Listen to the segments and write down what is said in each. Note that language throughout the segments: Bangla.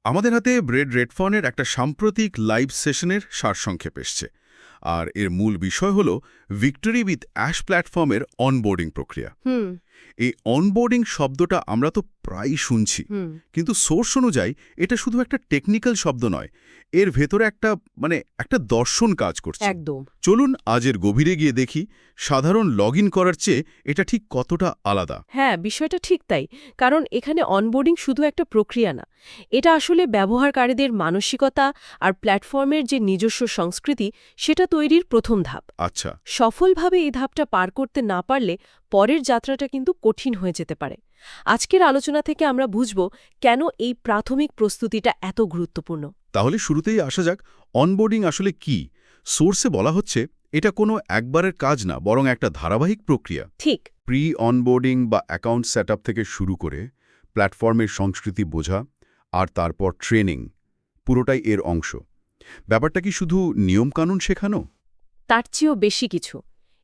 আমাদের হাতে ব্রেড রেডফর্নের একটা সাম্প্রতিক লাইভ সেশনের সারসংক্ষেপ এসছে, আর এর মূল বিষয় হল ভিক্টরি উইথ অ্যাশ প্ল্যাটফর্মের অনবোর্ডিং প্রক্রিয়া। হুম এই অনবোর্ডিং শব্দটা আমরা তো প্রায়ই শুনছি, হুম কিন্তু সোর্স অনুযায়ী এটা শুধু একটা টেকনিক্যাল শব্দ নয়, এর ভেতরে একটা দর্শন কাজ করছে। একদম। চলুন আজের গভীরে গিয়ে দেখি সাধারণ লগ করার চেয়ে এটা ঠিক কতটা আলাদা। হ্যাঁ, বিষয়টা ঠিক তাই। কারণ এখানে অনবোর্ডিং শুধু একটা প্রক্রিয়া না, এটা আসলে ব্যবহারকারীদের মানসিকতা আর প্ল্যাটফর্মের যে নিজস্ব সংস্কৃতি সেটা তৈরির প্রথম ধাপ। আচ্ছা, সফলভাবে এই ধাপটা পার করতে না পারলে পরের যাত্রাটা কিন্তু কঠিন হয়ে যেতে পারে। আজকের আলোচনা থেকে আমরা বুঝব কেন এই প্রাথমিক প্রস্তুতিটা এত গুরুত্বপূর্ণ। তাহলে শুরুতেই আসা যাক, অনবোর্ডিং আসলে কি। সোর্সে বলা হচ্ছে এটা কোনো একবারের কাজ না, বরং একটা ধারাবাহিক প্রক্রিয়া। ঠিক। প্রি অনবোর্ডিং বা অ্যাকাউন্ট সেটআপ থেকে শুরু করে প্ল্যাটফর্মের সংস্কৃতি বোঝা আর তারপর ট্রেনিং, পুরোটাই এর অংশ। ব্যাপারটা কি শুধু নিয়মকানুন শেখানো? তার চেয়েও বেশি কিছু।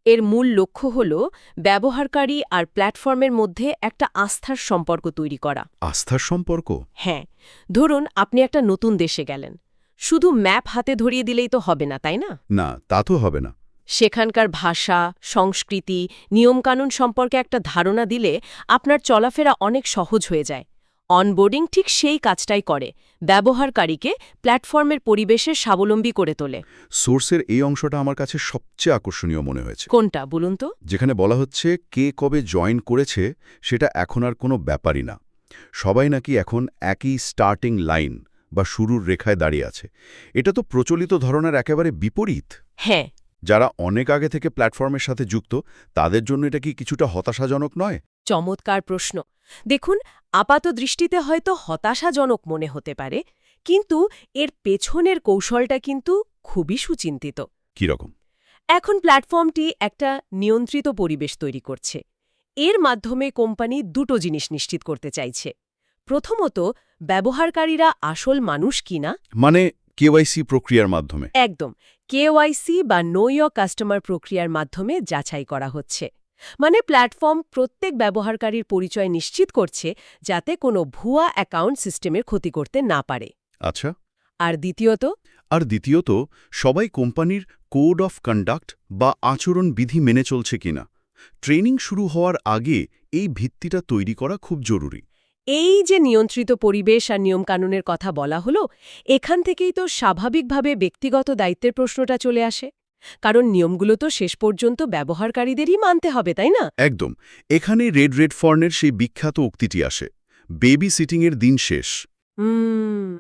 এর মূল লক্ষ্য হল ব্যবহারকারী আর প্ল্যাটফর্মের মধ্যে একটা আস্থার সম্পর্ক তৈরি করা। আস্থার সম্পর্ক? হ্যাঁ, ধরুন আপনি একটা নতুন দেশে গেলেন, শুধু ম্যাপ হাতে ধরিয়ে দিলেই তো হবে না, তাই না? না, তা তো হবে না। সেখানকার ভাষা, সংস্কৃতি, নিয়মকানুন সম্পর্কে একটা ধারণা দিলে আপনার চলাফেরা অনেক সহজ হয়ে যায়। অনবোর্ডিং ঠিক সেই কাজটাই করে, ব্যবহারকারীকে প্ল্যাটফর্মের পরিবেশে স্বাবলম্বী করে তোলে। সোর্সের এই অংশটা আমার কাছে সবচেয়ে আকর্ষণীয় মনে হয়েছে। কোনটা বলুন তো? যেখানে বলা হচ্ছে কে কবে জয়েন করেছে সেটা এখন আর কোনো ব্যাপারই না। সবাই নাকি এখন একই স্টার্টিং লাইন বা শুরুর রেখায় দাঁড়িয়ে আছে। এটা তো প্রচলিত ধরনের একেবারে বিপরীত। হ্যাঁ। যারা অনেক আগে থেকে প্ল্যাটফর্মের সাথে যুক্ত, তাদের জন্য এটা কি কিছুটা হতাশাজনক নয়? চমৎকার প্রশ্ন। দেখুন, আপাত দৃষ্টিতে হয়তো হতাশাজনক মনে হতে পারে, কিন্তু এর পেছনের কৌশলটা কিন্তু খুবই সুচিন্তিত। কীরকম? এখন প্ল্যাটফর্মটি একটা নিয়ন্ত্রিত পরিবেশ তৈরি করছে। এর মাধ্যমে কোম্পানি দুটো জিনিস নিশ্চিত করতে চাইছে। প্রথমত, ব্যবহারকারীরা আসল মানুষ কিনা। মানে কেওয়াইসি প্রক্রিয়ার মাধ্যমে? একদম। কেওয়াইসি বা নো ইওর কাস্টমার প্রক্রিয়ার মাধ্যমে যাচাই করা হচ্ছে। মানে প্ল্যাটফর্ম প্রত্যেক ব্যবহারকারীর পরিচয় নিশ্চিত করছে, যাতে কোনো ভুয়া অ্যাকাউন্ট সিস্টেমের ক্ষতি করতে না পারে। আচ্ছা। আর দ্বিতীয়ত, সবাই কোম্পানির কোড অফ কন্ডাক্ট বা আচরণ বিধি মেনে চলছে কিনা। ট্রেনিং শুরু হওয়ার আগে এই ভিত্তিটা তৈরি করা খুব জরুরি। এই যে নিয়ন্ত্রিত পরিবেশ আর নিয়মকানুনের কথা বলা হলো, এখান থেকেই তো স্বাভাবিকভাবে ব্যক্তিগত দায়িত্বের প্রশ্নটা চলে আসে। কারণ নিয়মগুলো তো শেষ পর্যন্ত ব্যবহারকারীদেরই মানতে হবে, তাই না? একদম। এখানে রেডফর্নের সেই বিখ্যাত উক্তিটি আসে, বেবি সিটিংয়ের দিন শেষ।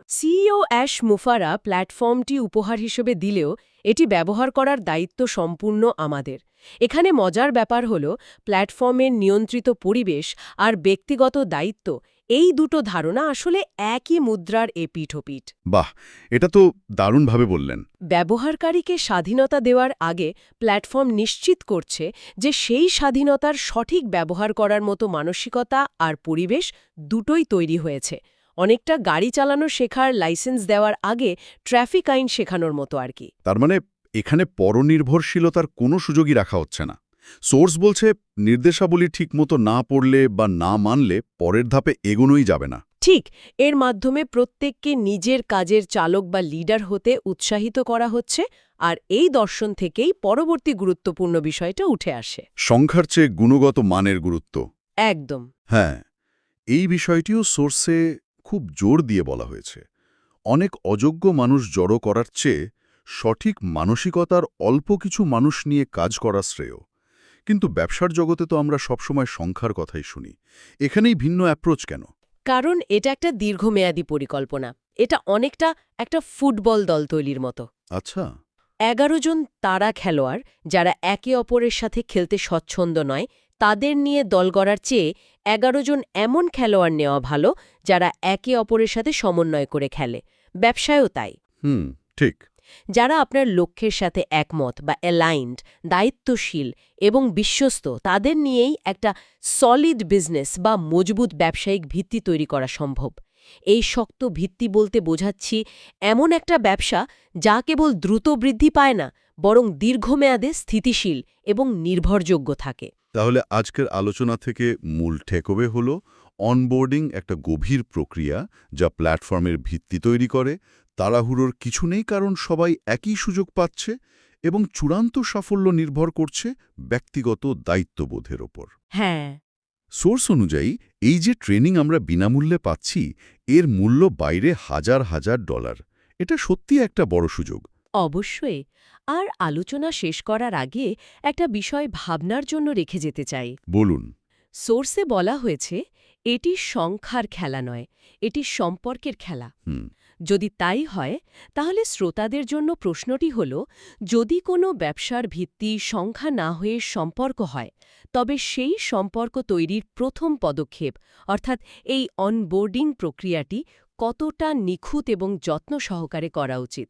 সিইও অ্যাশ মুফারা প্ল্যাটফর্মটি উপহার হিসেবে দিলেও এটি ব্যবহার করার দায়িত্ব সম্পূর্ণ আমাদের। এখানে মজার ব্যাপার হল, প্ল্যাটফর্মের নিয়ন্ত্রিত পরিবেশ আর ব্যক্তিগত দায়িত্ব, এই দুটো ধারণা আসলে একই মুদ্রার এপিঠ-ওপিঠ। বাহ, এটা তো দারুণভাবে বললেন। ব্যবহারকারীকে স্বাধীনতা দেওয়ার আগে প্ল্যাটফর্ম নিশ্চিত করছে যে সেই স্বাধীনতার সঠিক ব্যবহার করার মতো মানসিকতা আর পরিবেশ দুটোই তৈরি হয়েছে। অনেকটা গাড়ি চালানো শেখার লাইসেন্স দেওয়ার আগে ট্রাফিক আইন শেখানোর মতো আর কি। তার মানে এখানে পরনির্ভরশীলতার কোনো সুযোগই রাখা হচ্ছে না। সোর্স বলছে নির্দেশাবলী ঠিকমতো না পড়লে বা না মানলে পরের ধাপে এগোনোই যাবে না। ঠিক। এর মাধ্যমে প্রত্যেককে নিজের কাজের চালক বা লিডার হতে উৎসাহিত করা হচ্ছে, আর এই দর্শন থেকেই পরবর্তী গুরুত্বপূর্ণ বিষয়টা উঠে আসে। সংখ্যার চেয়ে গুণগত মানের গুরুত্ব। একদম। হ্যাঁ, এই বিষয়টিও সোর্সে খুব জোর দিয়ে বলা হয়েছে। অনেক অযোগ্য মানুষ জড়ো করার চেয়ে সঠিক মানসিকতার অল্প কিছু মানুষ নিয়ে কাজ করা শ্রেয়। কিন্তু ব্যবসার জগতে তো আমরা সবসময় সংখ্যার কথাই শুনি। এখানেই ভিন্ন অ্যাপ্রোচ কেন? কারণ এটা একটা দীর্ঘমেয়াদী পরিকল্পনা। এটা অনেকটা একটা ফুটবল দল তৈরির মতো। আচ্ছা। 11 জন তারা খেলোয়াড় যারা একে অপরের সাথে খেলতে স্বচ্ছন্দ নয়, তাদের নিয়ে দল গড়ার চেয়ে 11 জন এমন খেলোয়াড় নেওয়া ভালো যারা একে অপরের সাথে সমন্বয় করে খেলে। ব্যবসায়ও তাই। ঠিক। যারা আপনার লক্ষ্যের সাথে একমত বা অ্যালাইন্ড, দায়িত্বশীল এবং বিশ্বস্ত, তাদের নিয়েই একটা সলিড বিজনেস বা মজবুত ব্যবসায়িক ভিত্তি তৈরি করা সম্ভব। এই শক্ত ভিত্তি বলতে বোঝাচ্ছি এমন একটা ব্যবসা যা কেবল দ্রুত বৃদ্ধি পায় না, বরং দীর্ঘমেয়াদে স্থিতিশীল এবং নির্ভরযোগ্য থাকে। তাহলে আজকের আলোচনা থেকে মূল টেকওয়ে হল, অনবোর্ডিং একটা গভীর প্রক্রিয়া যা প্ল্যাটফর্মের ভিত্তি তৈরি করে, তাড়াহুড়োর কিছু নেই কারণ সবাই একই সুযোগ পাচ্ছে এবং চূড়ান্ত সাফল্য নির্ভর করছে ব্যক্তিগত দায়িত্ববোধের ওপর। হ্যাঁ, সোর্স অনুযায়ী এই যে ট্রেনিং আমরা বিনামূল্যে পাচ্ছি, এর মূল্য বাইরে হাজার হাজার ডলার। এটা সত্যি একটা বড় সুযোগ। অবশ্যই। আর আলোচনা শেষ করার আগে একটা বিষয় ভাবনার জন্য রেখে যেতে চাই। বলুন। সোর্সে বলা হয়েছে এটি সংখ্যার খেলা নয়, এটি সম্পর্কের খেলা। হুম। যদি তাই হয় তাহলে শ্রোতাদের জন্য প্রশ্নটি হল, যদি কোনো ব্যবসার ভিত্তি সংখ্যা না হয়ে সম্পর্ক হয়, তবে সেই সম্পর্ক তৈরির প্রথম পদক্ষেপ অর্থাৎ এই অনবোর্ডিং প্রক্রিয়াটি কতটা নিখুঁত এবং যত্ন সহকারে করা উচিত।